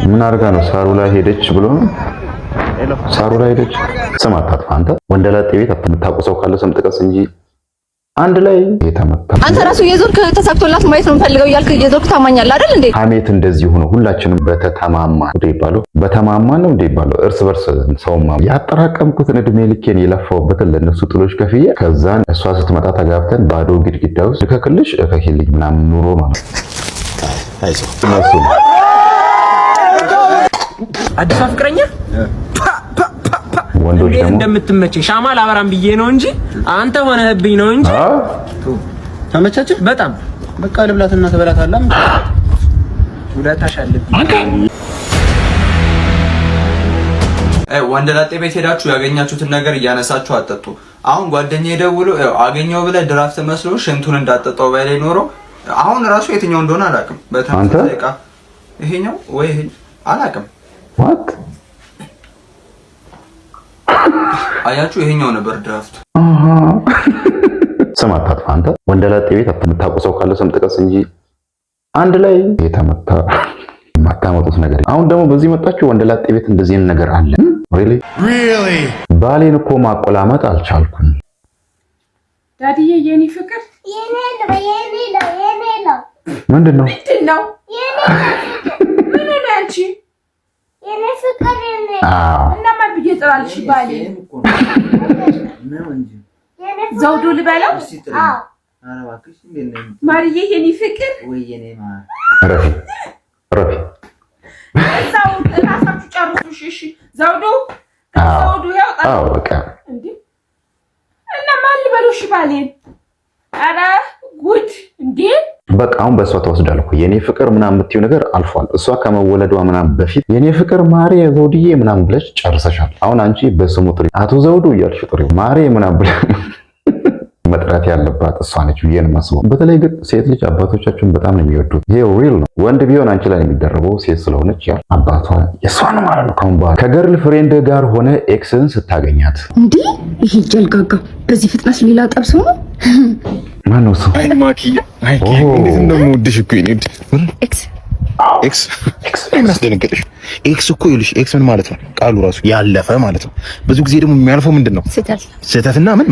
ምን አርጋ ነው ሳሩ ላይ ሄደች ብሎ ሳሩ ላይ ሄደች። ስም አታጥፋ አንተ ወንደላጤ ቤት የምታውቀው ሰው ካለ ስም ጥቀስ እንጂ አንድ ላይ የተመታ አንተ ራሱ የዞርክ ተሳክቶላት ማየት ነው ፈልገው ያልክ የዞርክ ታማኛለህ አይደል እንዴ? ሐሜት እንደዚህ ሆኖ ሁላችንም በተማማ ነው እንደ ይባለው እርስ በርስ ሰውማ ያጠራቀምኩትን እድሜ ልኬን የለፋውበትን ለነሱ ጥሎች ከፍዬ ከዛን እሷ ስትመጣ ተጋብተን ባዶ ግድግዳ ውስጥ ልከክልሽ እከክልኝ ምናምን ኑሮ ማለት አይዞህ እነሱ አዲስ ፍቅረኛ ወንዶች ደግሞ እንደምትመጪ ሻማ ላበራም ብዬ ነው እንጂ አንተ ሆነህብኝ ነው እንጂ ተመቻች በጣም በቃ ልብላትና ተበላታላ ውለታሽ አለብኝ። ወንደላጤ ቤት ሄዳችሁ ያገኛችሁትን ነገር እያነሳችሁ አጠጡ። አሁን ጓደኛዬ ደውሎ አገኘው ብለህ ድራፍት መስሎ ሽንቱን እንዳጠጣው ባይላይ ኖሮ አሁን ራሱ የትኛው እንደሆነ አላውቅም። በተመሳሳይ ዕቃ ይሄኛው ወይ ይሄ አላውቅም። ዋት አያችሁ ይሄኛው ነበር ድራፍት። ስም አታጥፋ አንተ ወንደላጤ ቤት የምታውቀው ሰው ካለ ስም ጥቀስ እንጂ አንድ ላይ የተመታ ማታመጡት ነገር። አሁን ደግሞ በዚህ መጣችሁ ወንደላጤ ቤት እንደዚህ ነገር አለ። ሪሊ ባሌን እኮ ማቆላመጥ አልቻልኩም። ዳዲዬ የኔ ፍቅር ምንድነው ምን ሆነ አንቺ የኔ ፍቅር እና ማን ብዬ ጥራልሽ ባሌ ዘውዱ ልበለው? ማርዬ የኔ ፍቅር ረፊ እዛው እራሳችሁ ጨርሱሽ። እሺ ዘውዱ ያው በቃ እንዴ እና ማን ልበለው? እሺ ባሌን ኧረ ጉድ እንዴ በቃ አሁን በሷ ተወስዳለሁ። የኔ ፍቅር ምናምን የምትይው ነገር አልፏል። እሷ ከመወለዷ ምናምን በፊት የኔ ፍቅር ማሬ ዘውድዬ ምናምን ብለሽ ጨርሰሻል። አሁን አንቺ በስሙ ጥሪ አቶ ዘውዱ እያልሽ ጥሪ ማሬ ምናምን ብለሽ መጥራት ያለባት እሷ ነች ብዬ ነው የማስበው። በተለይ ግን ሴት ልጅ አባቶቻችን በጣም ነው የሚወዱት። ይሄ ሪል ነው። ወንድ ቢሆን አንቺ ላይ የሚደረበው ሴት ስለሆነች ያ አባቷ የሷ ነው ማለት ነው። ካሁን በኋላ ከገርል ፍሬንድ ጋር ሆነ ኤክስን ስታገኛት እንዴ ይሄ ጀልጋጋ በዚህ ፍጥነት ሌላ ጠብሶ ነው ማን ነው? አይ ማኪያ እንዴት እንደምወድሽ እኮ ይኔ ኤክስ ምን አስደነገጠሽ? ኤክስ እኮ ይልሽ ኤክስ ምን ማለት ነው? ቃሉ ራሱ ያለፈ ማለት ነው። ብዙ ጊዜ ደግሞ የሚያልፈው ምንድነው? ስህተትና ምን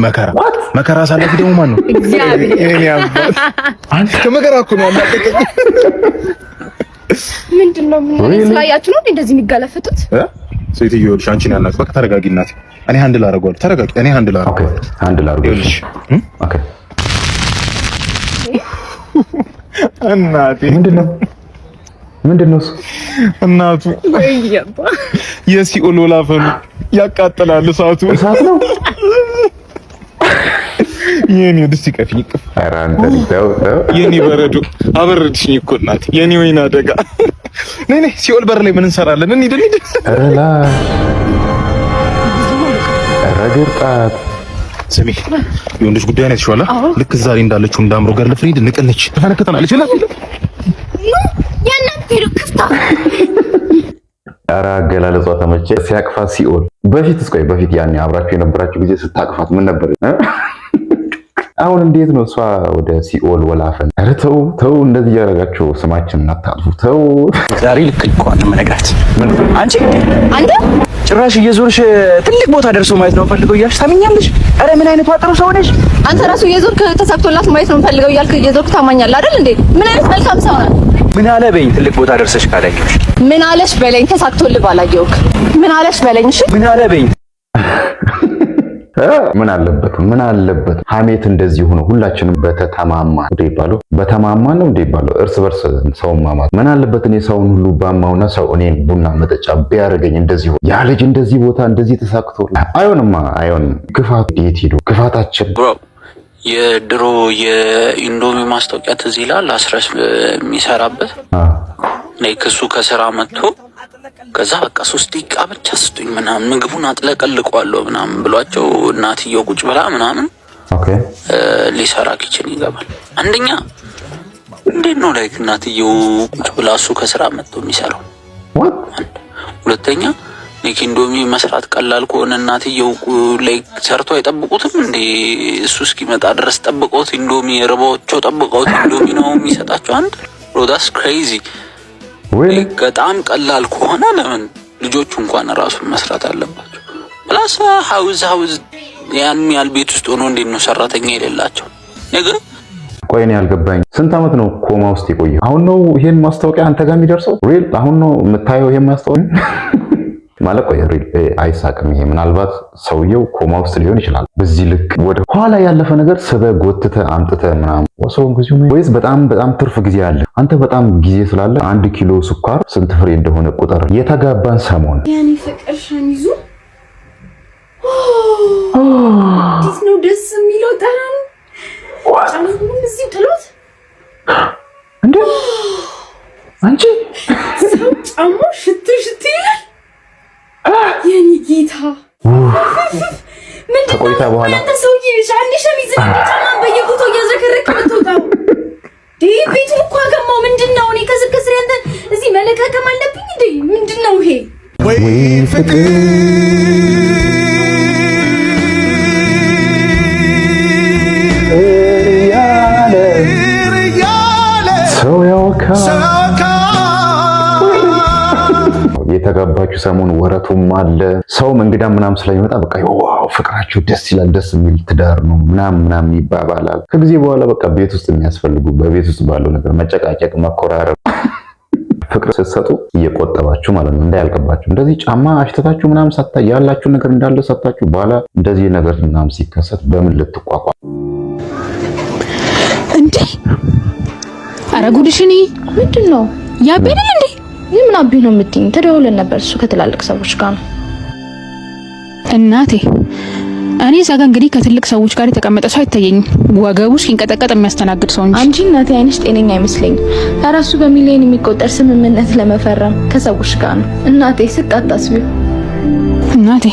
መከራ ሳለፊ ደግሞ ማን ነው? እኔ አባት አንተ ከመከራ እኮ ነው ያላቀቀኝ። ምንድነው ምን ስላያችሁ ነው እንደዚህ የሚጋለፈጡት? ሴትዮ ይልሽ አንቺን ያናት በቃ ተረጋጊ እናቴ። እኔ ሃንድል አደርገዋለሁ። ተረጋጊ። እኔ ሃንድል አደርገዋለሁ። እናቴ ምንድነው እሱ? እናቱ የሲኦል ወላፈኑ ያቃጥላል። እሳት ነው። የኔ ደስ ይቀፍኝ ቅፍ አራንተ ልታው የኔ በረዶ አበረድሽኝ እኮ እናቴ። የኔ ወይና አደጋ ነይ ሲኦል በር ላይ ምን እንሰራለን? እንሂድ አረላ ረግርጣት ስሚ የወንዶች ጉዳይ ነው የተሻለ። ልክ ዛሬ እንዳለችው እንዳምሮ ገርል ፍሬንድ ንቅልነች ተፈነከተናለች። ኧረ አገላለጿ ተመቸ። ሲያቅፋት ሲኦል በፊት ያኔ አብራችሁ የነበራችሁ ጊዜ ስታቅፋት ምን ነበር? አሁን እንዴት ነው እሷ ወደ ሲኦል ወላፈን? ኧረ ተው እንደዚህ እያደረጋችሁ ስማችንን አታጥፉ። ተው ዛሬ ልክ ልኳን መነግራት አንቺ አንተ ጭራሽ እየዞርሽ ትልቅ ቦታ ደርሶ ማየት ነው ፈልገው እያልሽ ታመኛለሽ? ኧረ ምን አይነት ዋጥሮ ሰው ነሽ አንተ ራሱ የዞርክ ተሳክቶላት ማየት ነው ፈልገው ያልክ የዞርክ ታማኛለህ አይደል እንዴ? ምን አይነት መልካም ሰው ነህ? ምን አለ በይኝ ትልቅ ቦታ ደርሰሽ ካላየሁሽ። ምን አለሽ በለኝ ተሳክቶልህ ባላየሁክ። ምን አለሽ በለኝ። እሺ ምን አለ በይኝ ምን አለበት ሐሜት እንደዚህ ሆኖ ሁላችንም በተማማ ነው እንደይባለው እርስ በርስ ሰው ማማት ምን አለበት? እኔ ሰውን ሁሉ ባማውና ሰው እኔን ቡና መጠጫ ቢያደርገኝ እንደዚህ ያ ልጅ እንደዚህ ቦታ እንደዚህ ተሳክቶ አይሆንም። ክፋት እንዴት ሄዶ ክፋታችን የድሮ የኢንዶሚ ማስታወቂያ ትዝ ይላል። አስረስ የሚሰራበት ክሱ ከስራ መጥቶ ከዛ በቃ 3 ደቂቃ ብቻ ስጡኝ ምናምን ምግቡን አጥለቀልቀዋለሁ ምናምን ብሏቸው እናትየው ቁጭ ብላ ምናምን ሊሰራ ኪችን ይገባል። አንደኛ እንዴት ነው እናትየው ቁጭ ብላ እሱ ከስራ መጥቶ የሚሰራው? ሁለተኛ ኢንዶሚ መስራት ቀላል ከሆነ እናትየው ላይ ሰርቶ አይጠብቁትም እንዴ? እሱ እስኪመጣ ድረስ ጠብቀውት ኢንዶሚ ረባዎቹ ጠብቀውት ኢንዶሚ ነው የሚሰጣቸው። አንድ ሮዳስ ክሬዚ ወይ በጣም ቀላል ከሆነ ለምን ልጆቹ እንኳን ራሱን መስራት አለባቸው? ፕላስ ሃውዝ ያን ያህል ቤት ውስጥ ሆኖ እንዴት ነው ሰራተኛ የሌላቸው ነገር? ቆይ እኔ ያልገባኝ ስንት ዓመት ነው ኮማ ውስጥ የቆየው? አሁን ነው ይሄን ማስታወቂያ አንተ ጋር የሚደርሰው? ሪል አሁን ነው የምታየው ይሄን ማስታወቂያ? ማለት ቆይ ሪል አይሳቅም። ይሄ ምናልባት ሰውየው ኮማ ውስጥ ሊሆን ይችላል። በዚህ ልክ ወደ ኋላ ያለፈ ነገር ስበ ጎትተ አምጥተ ምናምን ወሰውን ጊዜ ወይስ በጣም ትርፍ ጊዜ አለ? አንተ በጣም ጊዜ ስላለ 1 ኪሎ ስኳር ስንት ፍሬ እንደሆነ ቁጥር። የተጋባን ሰሞን ያኔ ፍቅር ሸሚዙ እንዴት ነው ደስ የሚለው ጠረኑ። ጫማውን እዚህ ጥሎት እንዴ አንቺ ሰው ጫማው ሽቱ ይላል። የኔ ጌታ ምንድን ነው ቆይታ በኋላ አንተ ሰውዬ ሻንዲ ሸሚዝ ጫማን በየቦታው እያዝረከረክ የምትወጣው? ቤቱ እኮ አገማው። ምንድን ነው? እኔ ከስር ከስር ያንተ እዚህ መለካከም አለብኝ እንዴ? ምንድን ነው ይሄ? ወይ ፍቅር ሰው ያውካ የተጋባችሁ ሰሞን ወረቱም አለ። ሰው እንግዳ ምናምን ስለሚመጣ በቃ ዋው ፍቅራችሁ ደስ ይላል፣ ደስ የሚል ትዳር ነው ምናምን ይባባላል። ከጊዜ በኋላ በቃ ቤት ውስጥ የሚያስፈልጉ በቤት ውስጥ ባለው ነገር መጨቃጨቅ፣ መኮራረብ ፍቅር ስትሰጡ እየቆጠባችሁ ማለት ነው፣ እንዳያልቅባችሁ። እንደዚህ ጫማ አሽተታችሁ ምናምን ሰጣ ያላችሁ ነገር እንዳለ ሰጣችሁ በኋላ እንደዚህ ነገር ምናምን ሲከሰት በምን ልትቋቋም እንዴ? አረ ጉድሽኒ ምንድን ነው ያቤነል እንዴ? ምን አቢ ነው የምትይኝ? ተደውለን ነበር እሱ ከትላልቅ ሰዎች ጋር ነው እናቴ። እኔ ዛጋ እንግዲህ ከትልቅ ሰዎች ጋር የተቀመጠ ሰው አይታየኝም፣ ወገቡ እስኪንቀጠቀጥ የሚያስተናግድ ሰው እንጂ። አንቺ እናቴ አይንሽ ጤነኛ አይመስለኝም። ራሱ በሚሊዮን የሚቆጠር ስምምነት ለመፈረም ከሰዎች ጋር ነው እናቴ። ስታታስቢው እናቴ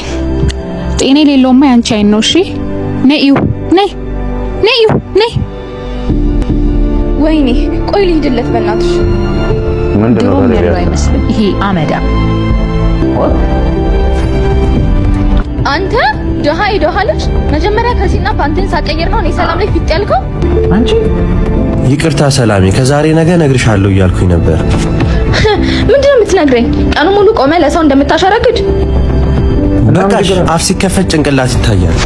ጤና የሌለውማ ያንቺ አይን ነው። እሺ ነይ ነይ። ወይኔ ቆይ ልሂድለት በእናትሽ። ምንድነው ታዲያ አይመስልም ይሄ አመዳ። አንተ ደሃ ይደሃለች። መጀመሪያ ከሲና ፓንቴን ሳቀየር ነው እኔ ሰላም ላይ ፊት ያልከው አንቺ። ይቅርታ ሰላሜ፣ ከዛሬ ነገ እነግርሻለሁ እያልኩኝ ነበር። ምንድነው የምትነግረኝ? ቀኑ ሙሉ ቆመ ለሰው እንደምታሸረግድ። በቃሽ፣ አፍ ሲከፈት ጭንቅላት ይታያል።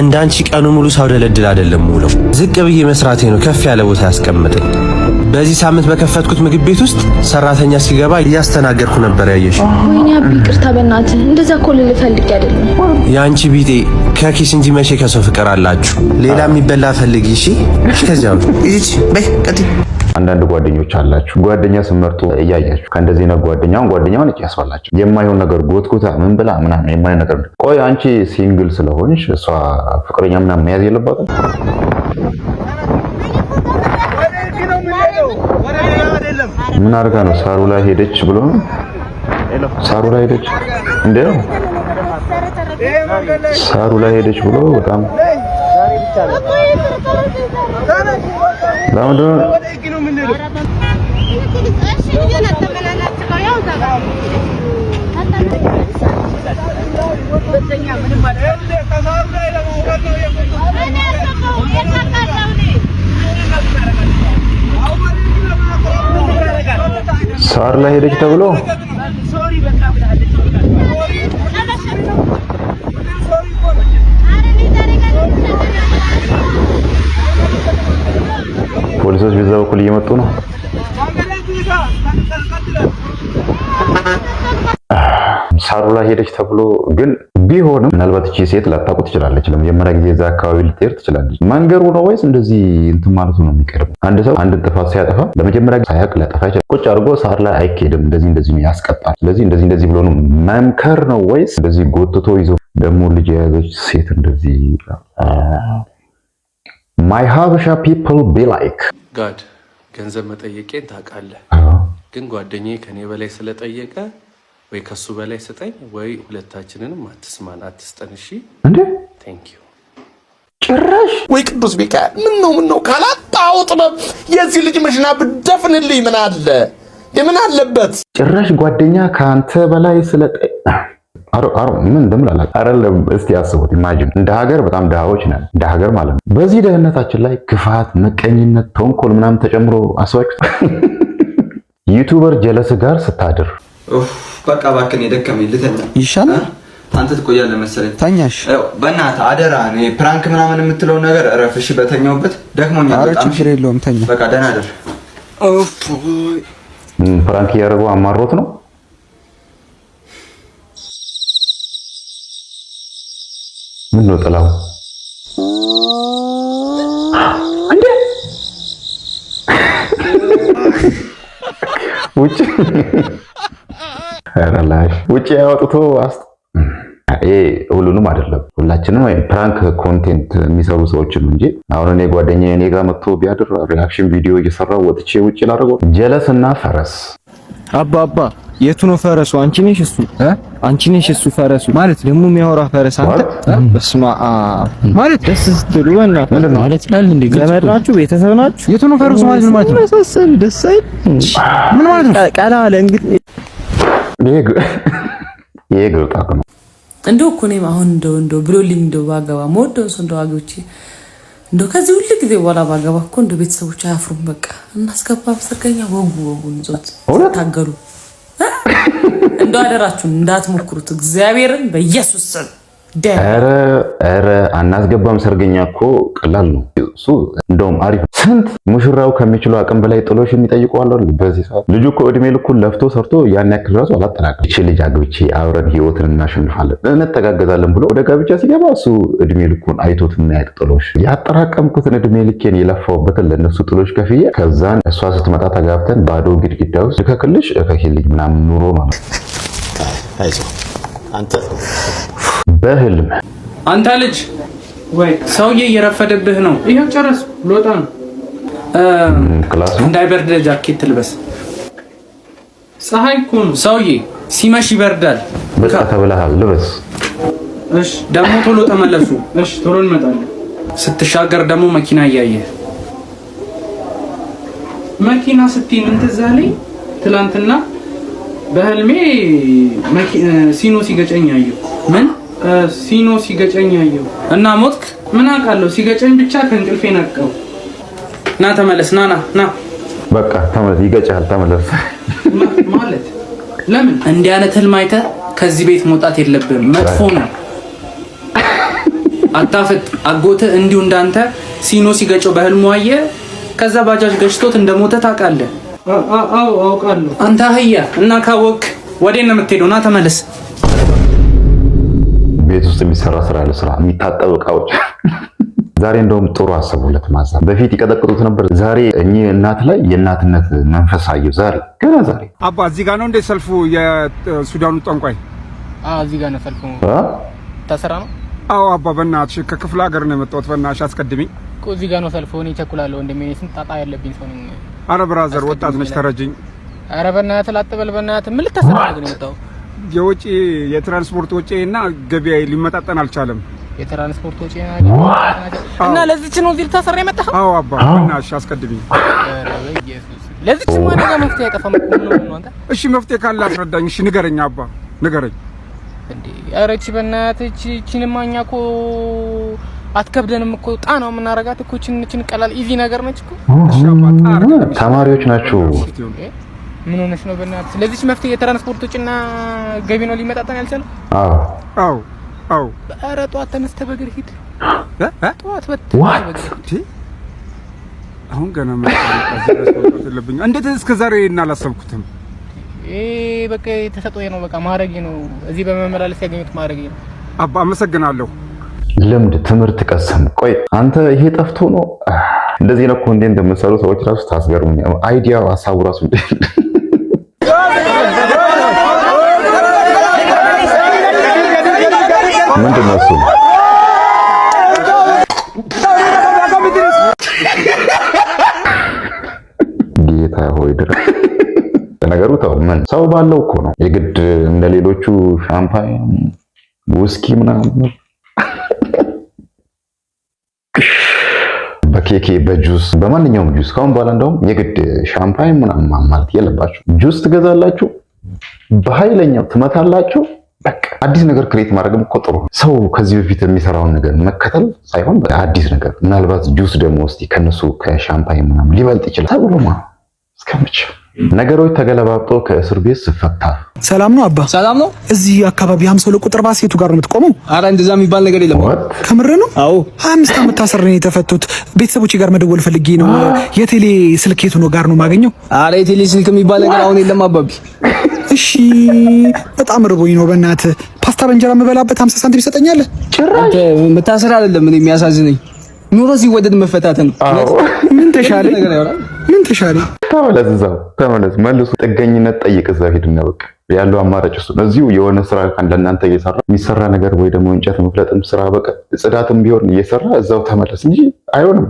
እንዳንቺ ቀኑ ሙሉ ሰው ደለድል አይደለም ሙሉ ዝቅ ብዬ መስራቴ ነው ከፍ ያለ ቦታ ያስቀምጠኝ። በዚህ ሳምንት በከፈትኩት ምግብ ቤት ውስጥ ሰራተኛ ሲገባ እያስተናገድኩ ነበር ያየሽ። ወይኔ አቢ ይቅርታ በእናትህ፣ እንደዛ እኮ ልልህ ፈልጌ አይደለም። ያንቺ ቢጤ ከኪስ እንጂ መቼ ከሰው ፍቅር አላችሁ? ሌላ የሚበላ ፈልጊ እሺ። ከዛው እሺ በይ ቀጥይ። አንዳንድ ጓደኞች አላችሁ፣ ጓደኛ ስመርጡ እያያችሁ ከእንደዚህ ነው ጓደኛውን ያስባላችሁ። የማይሆን ነገር ጎትኩታ ምን ብላ ምናምን የማይሆን ነገር። ቆይ አንቺ ሲንግል ስለሆንሽ እሷ ፍቅረኛ ምናምን መያዝ የለባትም? ምን አድርጋ ነው? ሳሩ ላይ ሄደች ብሎ ነው? ሳሩ ላይ ሄደች እንዴ? ሳሩ ላይ ሄደች ብሎ በጣም ሳር ላይ ሄደች ተብሎ ፖሊሶች በዛ በኩል እየመጡ ነው። ሳሩ ላይ ሄደች ተብሎ ግን ቢሆንም ምናልባት እቺ ሴት ላታውቁ ትችላለች። ለመጀመሪያ ጊዜ እዛ አካባቢ ልትሄድ ትችላለች። መንገሩ ነው ወይስ እንደዚህ እንትን ማለቱ ነው የሚቀርብ? አንድ ሰው አንድ ጥፋት ሲያጠፋ ለመጀመሪያ ጊዜ ሳያውቅ ሊያጠፋ ይችላል። ቁጭ አድርጎ ሳር ላይ አይኬድም። እንደዚህ ነው ያስቀጣል። ስለዚህ እንደዚህ ብሎ ነው መምከር ነው ወይስ እንደዚህ ጎትቶ ይዞ ደግሞ ልጅ የያዘች ሴት እንደዚህ ማይ ሀበሻ ፒፕል ቢ ላይክ ጋድ ገንዘብ መጠየቄን ታውቃለህ፣ ግን ጓደኛዬ ከኔ በላይ ስለጠየቀ ወይ ከሱ በላይ ስጠኝ ወይ ሁለታችንንም አትስማን አትስጠን። እሺ እንዴ ቴንክ ዩ። ጭራሽ ወይ ቅዱስ ሚካኤል ምን ነው ካላጣው ጥበብ የዚህ ልጅ መሽና ብደፍንልኝ ምን አለ? የምን አለበት? ጭራሽ ጓደኛ ካንተ በላይ አሮ ምን እንደምላላ አይደለም። እስቲ አስቡት፣ ኢማጂን እንደ ሀገር በጣም ድሃዎች ነን፣ እንደ ሀገር ማለት ነው። በዚህ ድህነታችን ላይ ክፋት፣ ምቀኝነት፣ ተንኮል ምናምን ተጨምሮ አስባችሁ ዩቲዩበር ጀለስ ጋር ስታድር በቃ እባክህ የደከመኝ ልተኛ ይሻላል። አንተ ትቆያለህ መሰለኝ። ተኛሽ። በእናትህ አደራ፣ እኔ ፕራንክ ምናምን የምትለው ነገር እረፍሽ። በተኛውበት ደክሞኛል በጣም። ችግር የለውም ተኛ። በቃ ደህና አደር። ፕራንክ እያደረገው አማሮት ነው። ምን ነው ጥላው እንዴ? ውጭ ያወጥቶ ሁሉንም አይደለም፣ ሁላችንም ወይ ፕራንክ ኮንቴንት የሚሰሩ ሰዎችን እንጂ አሁን እኔ ጓደኛዬ እኔ ጋር መጥቶ ቢያድር ሪአክሽን ቪዲዮ እየሰራው ወጥቼ ውጭ ላደርገው። ጀለስ እና ፈረስ አባ የቱ ነው ፈረሱ? አንቺ ነሽ እሱ አንቺ ነሽ እሱ ፈረሱ ማለት ደግሞ የሚያወራ ፈረስ አንተ። በስማ ማለት ደስ ስትሉ በእናትህ ማለት ይላል እንዴ? ገመድ ናችሁ? ቤተሰብ ናችሁ? የቱ ነው ፈረሱ ማለት ምን ማለት ነው? ደስ አይል ምን ማለት ነው? ቀላ አለ እንግዲህ ይሄ ግርጣት ነው። እንደው እኮ እኔም አሁን እንደው ብሎልኝ እንደው ባገባ ሞደው እንደው አግብቼ እንደው ከዚህ ሁሉ ጊዜ በኋላ ባገባ እኮ እንደው ቤተሰቦች አያፍሩም። በቃ እናስገባ ሰርገኛ ወጉን ይዞት ታገሉ። እንደው አደራችሁን እንዳትሞክሩት እግዚአብሔርን በኢየሱስ ስም። ኧረ አናስገባም። ሰርገኛ እኮ ቀላል ነው እሱ፣ እንደውም አሪፍ። ስንት ሙሽራው ከሚችሉ አቅም በላይ ጥሎሽ የሚጠይቁ አሉ። በዚህ ሰዓት ልጁ እኮ እድሜ ልኩን ለፍቶ ሰርቶ ያን ያክል ራሱ አላጠናቀም። እቺ ልጅ አግብቼ አብረን ህይወትን እናሸንፋለን እንተጋገዛለን ብሎ ወደ ጋብቻ ሲገባ እሱ እድሜ ልኩን አይቶት የማያውቅ ጥሎሽ፣ ያጠራቀምኩትን እድሜ ልኬን የለፋውበትን ለነሱ ጥሎሽ ከፍዬ ከዛን እሷ ስትመጣ ተጋብተን ባዶ ግድግዳ ውስጥ ልከክልሽ እከክልኝ ምናምን ኑሮ ማለት አይዞህ አንተ በህልም አንተ ልጅ ወይ ሰውዬ እየረፈደብህ ነው። ይሄው ጨረስ ልወጣ ነው። ክላስ ነው እንዳይበርድ ጃኬት ልበስ። ፀሐይ እኮ ነው ሰውዬ፣ ሲመሽ ይበርዳል። በቃ ተብለሃል፣ ልበስ። እሺ ደግሞ ቶሎ ተመለሱ። እሺ ቶሎ እንመጣለን። ስትሻገር ደግሞ መኪና እያየህ መኪና ስትይ ምን ትዝ አለኝ? ትላንትና በህልሜ ሲኖ ሲገጨኝ አየሁ። ምን ሲኖ ሲገጨኝ አየሁ እና ሞትክ? ምን አውቃለሁ፣ ሲገጨኝ ብቻ ከእንቅልፌ ነቃው። ና ተመለስ፣ ና በቃ ተመለስ። ይገጫል፣ ተመለስ ማለት ለምን? እንዲህ አይነት ህልም አይተህ ከዚህ ቤት መውጣት የለብህም፣ መጥፎ ነው። አታፍጥ። አጎትህ እንዲሁ እንዳንተ ሲኖ ሲገጨው በህልሙ አየ። ከዛ ባጃጅ ገጭቶት እንደሞተ ታውቃለህ? አዎ አውቃለሁ። አንተ አህያ እና ካወቅ ወዴት ነው የምትሄደው? ና ተመለስ። ቤት ውስጥ የሚሰራ ስራ ያለ ስራ የሚታጠብ እቃዎች። ዛሬ እንደውም ጥሩ አሰቡለት። ማዛ በፊት ይቀጠቅጡት ነበር። ዛሬ እኚህ እናት ላይ የእናትነት መንፈስ አየሁ። ዛሬ ገና ዛሬ አባ እዚህ ጋር ነው እንደ ሰልፉ የሱዳኑ ጠንቋይ? አዎ እዚህ ጋር ነው ሰልፉ። ተሰራ ነው? አዎ አባ በእናትሽ ከክፍለ ሀገር ነው የመጣሁት። በእናትሽ አስቀድሚኝ እኮ እዚህ ጋር ነው ሰልፉ። እኔ እቸኩላለሁ እንደምን ስንት ጣጣ ያለብኝ ሰው ነኝ። አረ ብራዘር ወጣት ነሽ ተረጅኝ። አረ በእናትህ ላጥበል በእናትህ ምን ልታሰራ ነው የመጣው? የወጪ የትራንስፖርት ወጪ እና ገበያ ሊመጣጠን አልቻለም። የትራንስፖርት ወጪ እና ለዚች ነው እዚህ ልታሰራ የመጣው? አዎ አባ በእናትሽ አስቀድሚኝ። አረ በኢየሱስ ለዚች ማን ጋር መፍትሄ አይጠፋም ነው አንተ? እሺ መፍትሄ ካለ አስረዳኝ። እሺ ንገረኝ አባ ንገረኝ። እንዴ አረ እቺ በእናትህ እቺንማ እኛ እኮ አትከብደንም እኮ ጣናው የምናረጋት እኮ እቺን ቀላል ኢዚ ነገር ነች እኮ። እሺ አባ ተማሪዎች ናቸው። ምን ሆነሽ ነው በእናትህ? ስለዚህ መፍትሄ የትራንስፖርት ወጪና ገቢ ነው ሊመጣጠን ያልቻለው? አዎ ኧረ ጠዋት ተነስተህ በእግር ሂድ። ጠዋት አሁን ገና ማለት የለብኝም። እንዴት እስከ ዛሬ እናላሰብኩትም? በቃ የተሰጠው ነው። በቃ ማረጊ ነው። እዚህ በመመላለስ ያገኙት ማረጊ ነው። አባ አመሰግናለሁ። ልምድ ትምህርት ቀሰም። ቆይ አንተ ይሄ ጠፍቶ ነው እንደዚህ ነው ኮንቴንት የምትሰሩ ሰዎች ራሱ ታስገርሙኝ። አይዲያው ሀሳቡ ራሱ ምንድን ነው እሱ? ጌታ ሆይ ድረስ ነገሩ ተው። ምን ሰው ባለው እኮ ነው የግድ እንደሌሎቹ ሻምፓኝ ውስኪ ምናምን በኬኬ በጁስ በማንኛውም ጁስ ካሁን በኋላ እንደውም የግድ ሻምፓኝ ምናምን ማለት የለባችሁ። ጁስ ትገዛላችሁ፣ በኃይለኛው ትመታላችሁ፣ በቃ አዲስ ነገር ክሬት ማድረግም እኮ ጥሩ ነው። ሰው ከዚህ በፊት የሚሰራውን ነገር መከተል ሳይሆን አዲስ ነገር ምናልባት ጁስ ደግሞ እስቲ ከነሱ ከሻምፓኝ ምናምን ሊበልጥ ይችላል ተብሎማ እስከመቼ ነገሮች ተገለባብጦ ከእስር ቤት ስፈታ። ሰላም ነው አባ? ሰላም ነው። እዚህ አካባቢ 52 ቁጥር ባስ የቱ ጋር ነው የምትቆመው? አረ እንደዛ የሚባል ነገር የለም። ከምር ነው? አዎ 25 ዓመት ታስሬ ነው የተፈቱት። ቤተሰቦቼ ጋር መደወል ፈልጌ ነው። የቴሌ ስልክ የቱ ነው ጋር ነው የማገኘው? አረ የቴሌ ስልክ የሚባል ነገር አሁን የለም አባቢ። እሺ በጣም ርቦኝ ነው። በእናትህ ፓስታ በእንጀራ የምበላበት 50 ሳንቲም ይሰጠኛል? ጭራሽ መታሰር አይደለም እኔ የሚያሳዝነኝ ኑሮ ሲወደድ መፈታተን ነው። ምን ተሻለ? ምን ተሻለ? ተመለስ መልሱ። ጥገኝነት ጠይቅ። እዛ ሂድና በቃ ያለው አማራጭ እሱ ነው። እዚሁ የሆነ ስራ ለእናንተ እየሰራ የሚሰራ ነገር ወይ ደግሞ እንጨት መፍለጥም ስራ በቃ ጽዳትም ቢሆን እየሰራ እዛው ተመለስ እንጂ አይሆንም።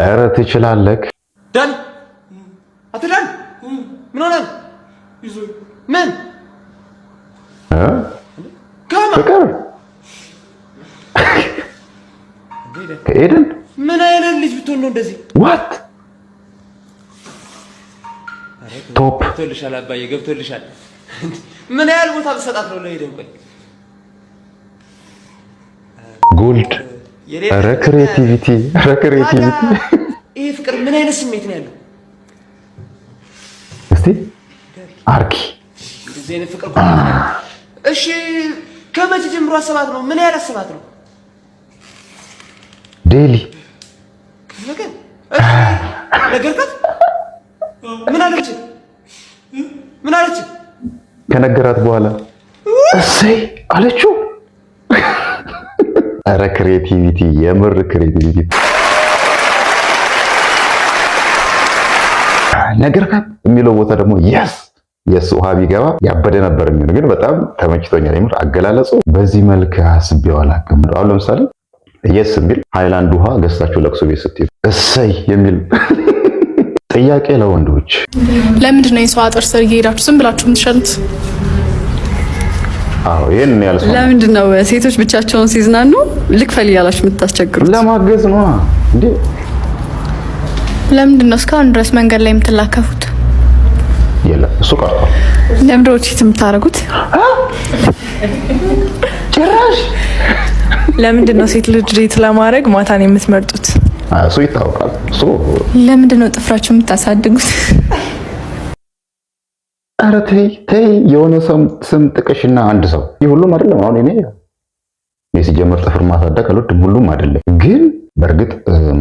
ኧረ ትችላለህ። ዳን አትዳን ምን ሆነ? ምን ፍቅር ከኤደን ምን አይነት ልጅ ብትሆን ነው እንደዚህ? ዋት ቶፕ ገብቶልሻል፣ አባዬ ገብቶልሻል። ምን ያህል ቦታ ብትሰጣት ነው ለኤደን? ቆይ ጎልድ። ኧረ ክሬቲቪቲ፣ ኧረ ክሬቲቪቲ። ይሄ ፍቅር ምን አይነት ስሜት ነው ያለው? እስቲ አርኪ እንደዚህ አይነት ፍቅር። እሺ ከመቼ ጀምሮ አሰባት ነው? ምን ያህል አሰባት ነው? ዴሊ ነገርካት? ምን አለች? ምን አለች? ከነገራት በኋላ እሰይ አለችው። ኧረ ክሬቲቪቲ፣ የምር ክሬቲቪቲ። ነገርካት የሚለው ቦታ ደግሞ የስ ውሃ ቢገባ ያበደ ነበር የሚሆነው። ግን በጣም ተመችቶኛል የምር አገላለጹ። በዚህ መልክ አስቤው አላውቅም። አሁን ለምሳሌ የስ የሚል ሃይላንድ ውሃ ገዝታችሁ ለቅሶ ቤት ስትሄዱ እሰይ የሚል ጥያቄ ለወንዶች። ለምንድን ነው የሰው አጥር ስር እየሄዳችሁ ዝም ብላችሁ የምትሸኑት? አዎ ይሄን ነው ያልሰው። ለምንድን ነው ሴቶች ብቻቸውን ሲዝናኑ ልክፈል እያላችሁ የምታስቸግሩት? ለማገዝ ነው እንዴ? ለምንድን ነው እስካሁን ድረስ መንገድ ላይ የምትላከፉት? የለም እሱ ቀርቷል። ለምንድን ነው ቺት የምታደርጉት? ጭራሽ ለምንድን ነው ሴት ልጅ ዴት ለማድረግ ማታን የምትመርጡት? እሱ ይታወቃል። እሱ ለምንድን ነው ጥፍራችሁ የምታሳድጉት? ኧረ ተይ የሆነ ስም ጥቀሽና አንድ ሰው ይህ ሁሉም አይደለም። አሁን እኔ ሲጀምር ጥፍር ማሳደግ አልወድም፣ ሁሉም አይደለም። ግን በእርግጥ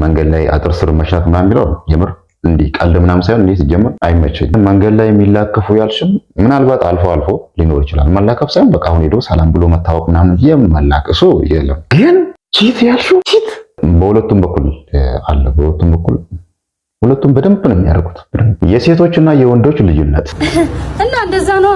መንገድ ላይ አጥር ስር መሽናት ምናምን የሚለው የምር እንዲህ ቀልድ ምናምን ሳይሆን እንዲህ ሲጀምር አይመቸኝም። መንገድ ላይ የሚላከፉ ያልሽም ምናልባት አልፎ አልፎ ሊኖር ይችላል። መላከፍ ሳይሆን በቃ አሁን ሄዶ ሰላም ብሎ መታወቅ ምናምን የመላከሱ የለም። ግን ቺት ያልሽው ቺት በሁለቱም በኩል አለ። በሁለቱም በኩል ሁለቱም በደንብ ነው የሚያደርጉት። የሴቶችና የወንዶች ልዩነት እና እንደዛ ነው።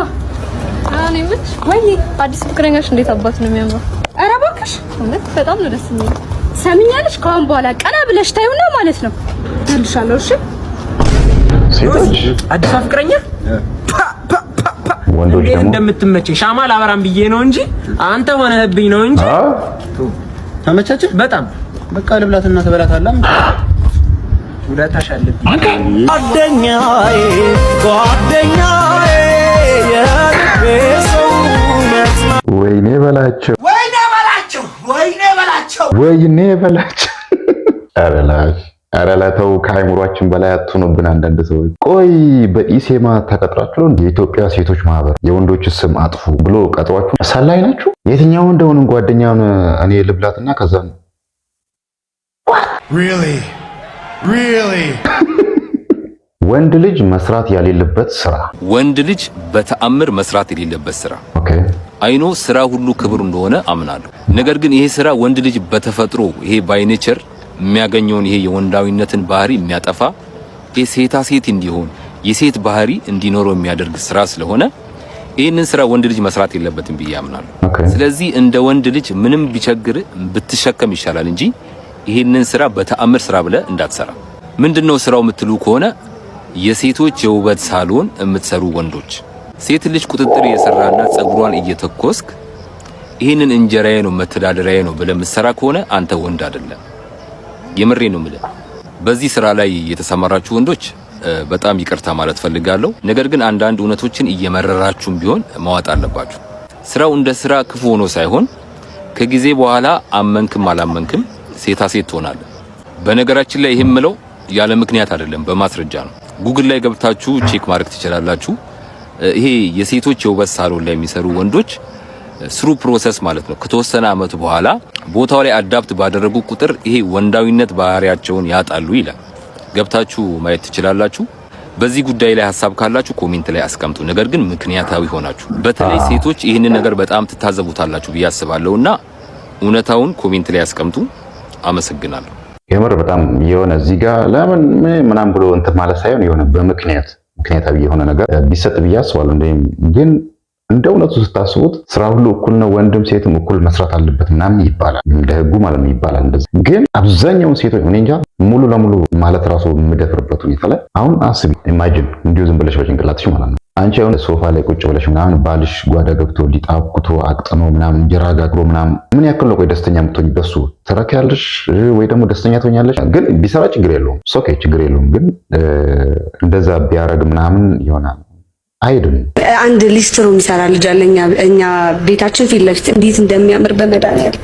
አሁን ይምት ወይ አዲስ ፍቅረኛሽ እንዴት አባት ነው የሚያምረው! ኧረ እባክሽ እውነት በጣም ነው ደስ የሚለው። ሰሚኛለሽ? ከአሁን በኋላ ቀና ብለሽ ታዩና ማለት ነው እልሻለሁ። እሺ ሴቶች አዲስ ፍቅረኛ ወንዶች ደግሞ እንደምትመጪ ሻማ ላበራም ብዬ ነው እንጂ አንተ ሆነህብኝ ነው እንጂ ተመቻችሁ? በጣም በቃ ልብላትና ተበላታላም። ውለታሽ አለብኝ ጓደኛዬ ጓደኛዬ የልቤ ሰው ወይኔ በላቸው ወይኔ በላቸው። ኧረ ለተው ከአይምሯችን በላይ አትሆኑብን አንዳንድ ሰዎች። ቆይ በኢሴማ ተቀጥራችሁ ነው የኢትዮጵያ ሴቶች ማህበር የወንዶች ስም አጥፉ ብሎ ቀጥሯችሁ ሰላይ ናችሁ? የትኛው እንደሆነ ጓደኛውን እኔ ልብላትና ከዛ ወንድ ልጅ መስራት የሌለበት ስራ ወንድ ልጅ በተአምር መስራት የሌለበት ስራ። አይኖ ስራ ሁሉ ክብር እንደሆነ አምናለሁ። ነገር ግን ይሄ ስራ ወንድ ልጅ በተፈጥሮ ይሄ ባይ ኔቸር የሚያገኘውን ይሄ የወንዳዊነትን ባህሪ የሚያጠፋ የሴታ ሴት እንዲሆን የሴት ባህሪ እንዲኖረው የሚያደርግ ስራ ስለሆነ ይህንን ስራ ወንድ ልጅ መስራት የለበትም ብዬ አምናለሁ። ስለዚህ እንደ ወንድ ልጅ ምንም ቢቸግር ብትሸከም ይሻላል እንጂ ይህንን ስራ በተአምር ስራ ብለ እንዳትሰራ። ምንድነው ስራው የምትሉ ከሆነ የሴቶች የውበት ሳሎን የምትሰሩ ወንዶች ሴት ልጅ ቁጥጥር እየሰራና ጸጉሯን እየተኮስክ ይህንን እንጀራዬ ነው መተዳደሪያዬ ነው ብለ የምትሰራ ከሆነ አንተ ወንድ አይደለም። የምሬ ነው የምልህ። በዚህ ስራ ላይ የተሰማራችሁ ወንዶች በጣም ይቅርታ ማለት ፈልጋለሁ። ነገር ግን አንዳንድ እውነቶችን እየመረራችሁም ቢሆን ማዋጥ አለባችሁ። ስራው እንደ ስራ ክፉ ሆኖ ሳይሆን ከጊዜ በኋላ አመንክም አላመንክም ሴታ ሴት ትሆናለህ። በነገራችን ላይ ይሄም ምለው ያለ ምክንያት አይደለም፣ በማስረጃ ነው። ጉግል ላይ ገብታችሁ ቼክ ማድረግ ትችላላችሁ። ይሄ የሴቶች የውበት ሳሎን ላይ የሚሰሩ ወንዶች ስሩ ፕሮሰስ ማለት ነው። ከተወሰነ አመት በኋላ ቦታው ላይ አዳፕት ባደረጉ ቁጥር ይሄ ወንዳዊነት ባህሪያቸውን ያጣሉ ይላል። ገብታችሁ ማየት ትችላላችሁ። በዚህ ጉዳይ ላይ ሐሳብ ካላችሁ ኮሜንት ላይ አስቀምጡ። ነገር ግን ምክንያታዊ ሆናችሁ በተለይ ሴቶች ይህንን ነገር በጣም ትታዘቡታላችሁ ብዬ አስባለሁና እውነታውን ኮሜንት ላይ አስቀምጡ። አመሰግናለሁ። የምር በጣም የሆነ እዚህ ጋር ለምን ምናምን ብሎ እንትን ማለት ሳይሆን የሆነ ምክንያታዊ የሆነ ነገር ቢሰጥ ብዬ አስባለሁ። ግን እንደ እውነቱ ስታስቡት ስራ ሁሉ እኩል ነው፣ ወንድም ሴትም እኩል መስራት አለበት ምናምን ይባላል፣ እንደ ህጉ ማለት ነው ይባላል እንደዚህ። ግን አብዛኛውን ሴቶች እኔ እንጃ ሙሉ ለሙሉ ማለት ራሱ የምደፍርበት ሁኔታ ላይ አሁን አስቢ፣ ኢማጂን እንዲሁ ዝም ብለሽ በጭንቅላትሽ ማለት ነው አንቺ አሁን ሶፋ ላይ ቁጭ ብለሽ ምናምን ባልሽ ጓዳ ገብቶ ሊጣብኩቶ አቅጥኖ ምናምን እንጀራ ጋግሮ ምናምን ምን ያክል ነው ቆይ ደስተኛ የምትሆኝ በሱ ትረካያለሽ ወይ ደግሞ ደስተኛ ትሆኛለሽ? ግን ቢሰራ ችግር የለውም ኦኬ ችግር የለውም። ግን እንደዛ ቢያረግ ምናምን ይሆናል አይደለም። አንድ ሊስትሮ የሚሰራ ልጅ አለ እኛ ቤታችን ፊት ለፊት እንዴት እንደሚያምር በመድኃኒዓለም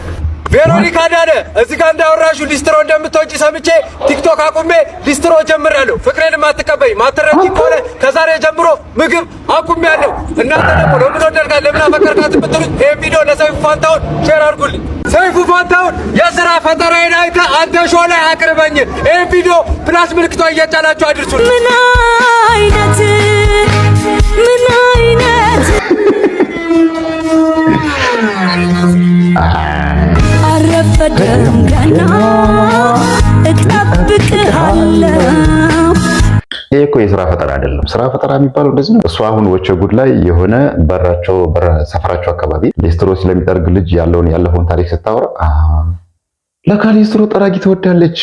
ቬሮኒካ ዳነ እዚህ ጋር እንዳወራሹ ሊስትሮ እንደምትወጪ ሰምቼ ቲክቶክ አቁሜ ሊስትሮ ጀምሬያለሁ። ፍቅሬን ማትቀበይ ማትረጂ ከሆነ ከዛሬ ጀምሮ ምግብ አቁሜያለሁ። እናንተ ደግሞ ለምን ወደድካት ለምን አፈቀርካት ብትሉኝ ይሄን ቪዲዮ ለሰይፉ ፋንታሁን ሼር አድርጉልኝ። ሰይፉ ፋንታሁን የሥራ ፈጠራዬን አይተህ አንተ ሾው ላይ አቅርበኝ። ይሄን ቪዲዮ ፕላስ ምልክቷ እየጫናችሁ አድርሱልኝ። ምን አይነት አረፈደም ገና እጠብቅሃለሁ። ይሄ እኮ የሥራ ፈጠራ አይደለም። ስራ ፈጠራ የሚባለው እንደዚህ ነው። እሱ አሁን ወቸ ጉድ ላይ የሆነ ሰፈራቸው አካባቢ ሊስትሮ ስለሚጠርግ ልጅ ያለፈውን ታሪክ ስታወራ ለካ ሊስትሮ ጠራጊ ትወዳለች።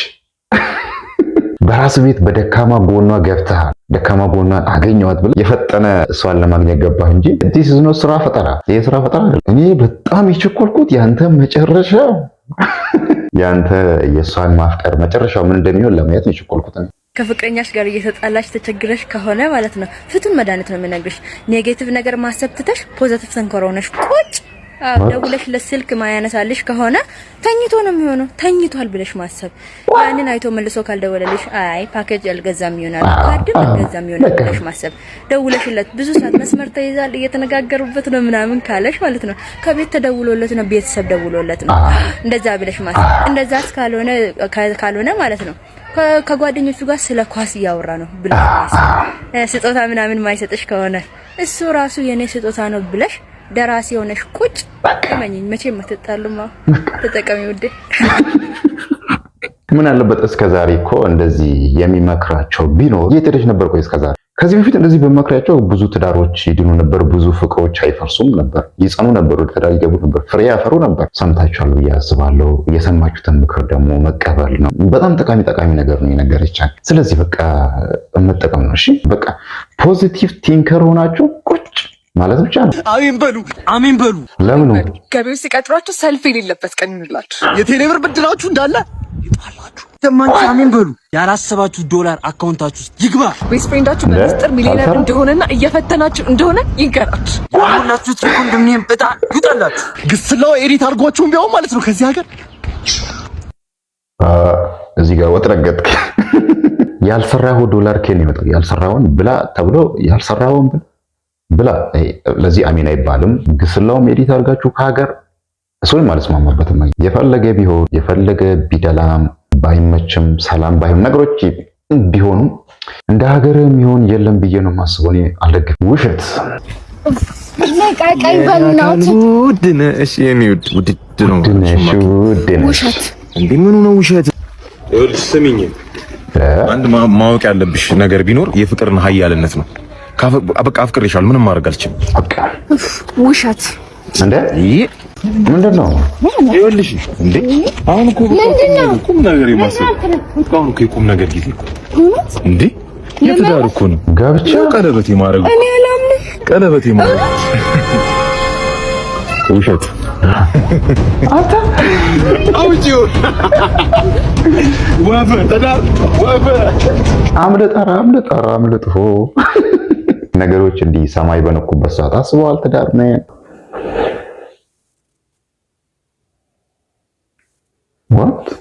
በራስ ቤት በደካማ ጎኗ ገብተሃል፣ ደካማ ጎኗን አገኘዋት ብለህ የፈጠነ እሷን ለማግኘት ገባህ እንጂ this is not ስራ ፈጠራ። ይሄ ስራ ፈጠራ አይደለም። እኔ በጣም የቸኮልኩት ያንተ መጨረሻ ያንተ የእሷን ማፍቀር መጨረሻው ምን እንደሚሆን ለማየት ነው የቸኮልኩት። ከፍቅረኛሽ ጋር እየተጣላሽ ተቸግረሽ ከሆነ ማለት ነው ፍቱን መድኃኒት ነው የምነግርሽ። ኔጌቲቭ ነገር ማሰብ ትተሽ ፖዚቲቭ ተንኮረውነሽ ቁጭ ደውለሽ ለስልክ ማያነሳልሽ ከሆነ ተኝቶ ነው የሚሆነው። ተኝቷል ብለሽ ማሰብ ያንን አይቶ መልሶ ካልደወለልሽ አይ ፓኬጅ አልገዛም ይሆናል ካርድ አልገዛም ይሆናል ብለሽ ማሰብ። ደውለሽለት ብዙ ሰዓት መስመር ተይዛል እየተነጋገሩበት ነው ምናምን ካለሽ ማለት ነው ከቤት ተደውሎለት ነው ቤተሰብ ደውሎለት ነው እንደዛ ብለሽ ማሰብ። እንደዛስ ካልሆነ ማለት ነው ከጓደኞቹ ጋር ስለ ኳስ እያወራ ነው ብለሽ ማሰብ። ስጦታ ምናምን ማይሰጥሽ ከሆነ እሱ ራሱ የኔ ስጦታ ነው ብለሽ ደራሲ ሆነሽ ቁጭ እመኝኝ መቼም አትጣሉማ። ተጠቀሚ ውዴ። ምን አለበት እስከዛሬ እኮ እንደዚህ የሚመክራቸው ቢኖር የትደሽ ነበር ቆይ እስከዛሬ ከዚህ በፊት እንደዚህ በመክራቸው ብዙ ትዳሮች ይድኑ ነበር፣ ብዙ ፍቅሮች አይፈርሱም ነበር፣ ይጸኑ ነበር፣ ወደ ትዳር ይገቡ ነበር፣ ፍሬ ያፈሩ ነበር። ሰምታችኋል ብዬ አስባለሁ። የሰማችሁትን ምክር ደግሞ መቀበል ነው። በጣም ጠቃሚ ነገር ነው የነገረቻት። ስለዚህ በቃ መጠቀም ነው። እሺ በቃ ፖዚቲቭ ቲንከር ሆናችሁ ቁጭ ማለት ብቻ ነው። አሜን በሉ። ለምን ገቢው ሲቀጥሯችሁ ሰልፍ የሌለበት ቀን ይሁንላችሁ። የቴሌብር ብድራችሁ እንዳለ ይጣላችሁ። ተማንቺ አሜን በሉ። ያላሰባችሁ ዶላር አካውንታችሁ ውስጥ ይግባ። ቤስት ፍሬንዳችሁ በሚስጥር ሚሊዮነር እንደሆነና እየፈተናችሁ እንደሆነ ይንገራችሁ። ሁላችሁት ኮንዶሚኒየም በጣም ይጣላችሁ። ግስላው ኤዲት አድርጓችሁም ቢሆን ማለት ነው ከዚህ ሀገር እዚህ ጋር ወጥረገጥክ። ያልሰራው ዶላር ከኔ ይወጣ ያልሰራውን ብላ ተብሎ ያልሰራውን ብላ ለዚህ አሜን አይባልም። ግስላውም ኤዲት አድርጋችሁ ከሀገር እሱን ማለት ማማበትም የፈለገ ቢሆን የፈለገ ቢደላም ባይመችም ሰላም ባይሆን ነገሮች ቢሆኑ እንደ ሀገር የሚሆን የለም ብዬ ነው የማስበው። እኔ አልደግፍም። ውሸት ነቃቃይ በእናትህ ውድ ነሽ የኔ ውድ ነው ውሸት እንዴ? ምኑ ነው ውሸት? ይኸውልሽ ስሚኝ፣ አንድ ማወቅ ያለብሽ ነገር ቢኖር የፍቅርን ኃያልነት ነው። በቃ አፍቅሬሻለሁ፣ ምንም ማድረግ አልችልም። በቃ ውሸት እንዴ? ምንድን ነው? ይኸውልሽ እንዴ አሁን እኮ ቁም ነገር የማሰብ አሁን እኮ የቁም ነገር ጊዜ እንዴ የትዳር እኮ ነው ጋብቻ ቀለበት የማድረግ እኔ አላምንም። ቀለበት የማድረግ ውሸት አታ አውጪው ወፈ ተዳር ወፈ አምልጠራ ነገሮች እንዲህ ሰማይ በነኩበት ሰዓት አስበዋል ትዳር ነው what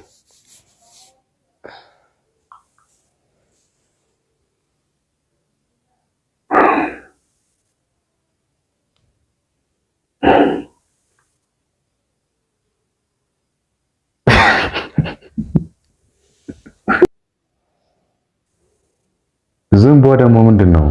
ዝንቧ ደግሞ ምንድን ነው?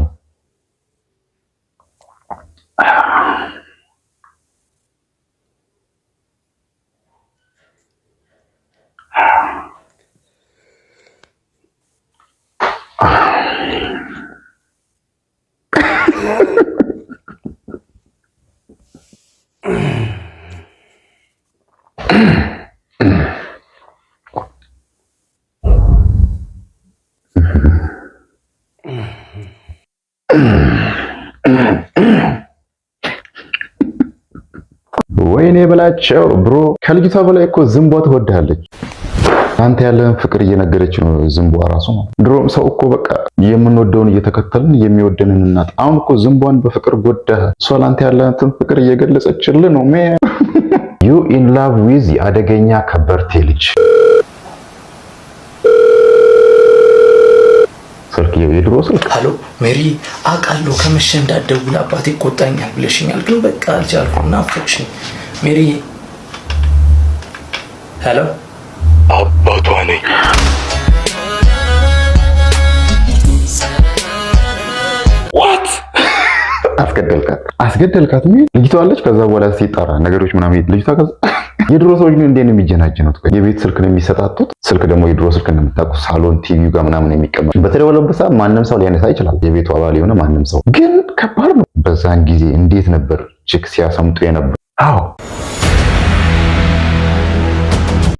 ወይኔ በላቸው ብሮ፣ ከልጅቷ በላይ እኮ ዝንቧ ትወድሃለች። አንተ ያለህን ፍቅር እየነገረች ነው ዝንቧ ራሱ ነው። ድሮም ሰው እኮ በቃ የምንወደውን እየተከተልን የሚወደንን እናት። አሁን እኮ ዝንቧን በፍቅር ጎዳህ። እሷ ለአንተ ያለህን ፍቅር እየገለጸችልህ ነው። ዩ ኢን ላቭ ዊዝ የአደገኛ ከበርቴ ልጅ። ስልክ የድሮ ስልክ። ሄሎ ሜሪ፣ አውቃለሁ ከመሸ እንዳትደውል አባቴ ይቆጣኛል ብለሽኛል፣ ግን በቃ አልቻልኩም። ናፈቅሽኝ ሜሪ። ሄሎ አባቷ ነኝ። ዋት አስገደልካት? ልጅቷ አለች። ከዛ በኋላ ሲጣራ ነገሮች ምናምን ልጅቷ የድሮ ሰዎች ግን እንዴት ነው የሚጀናጀኑት? የቤት ስልክ ነው የሚሰጣጡት። ስልክ ደግሞ የድሮ ስልክ እንደምታውቁት ሳሎን ቲቪው ጋር ምናምን የሚቀመጥ በተደወለበት ሰዓት ማንም ሰው ሊያነሳ ይችላል። የቤቱ አባል የሆነ ማንም ሰው ግን ከባድ ነው። በዛን ጊዜ እንዴት ነበር ችክ ሲያሰምጡ የነበር? አዎ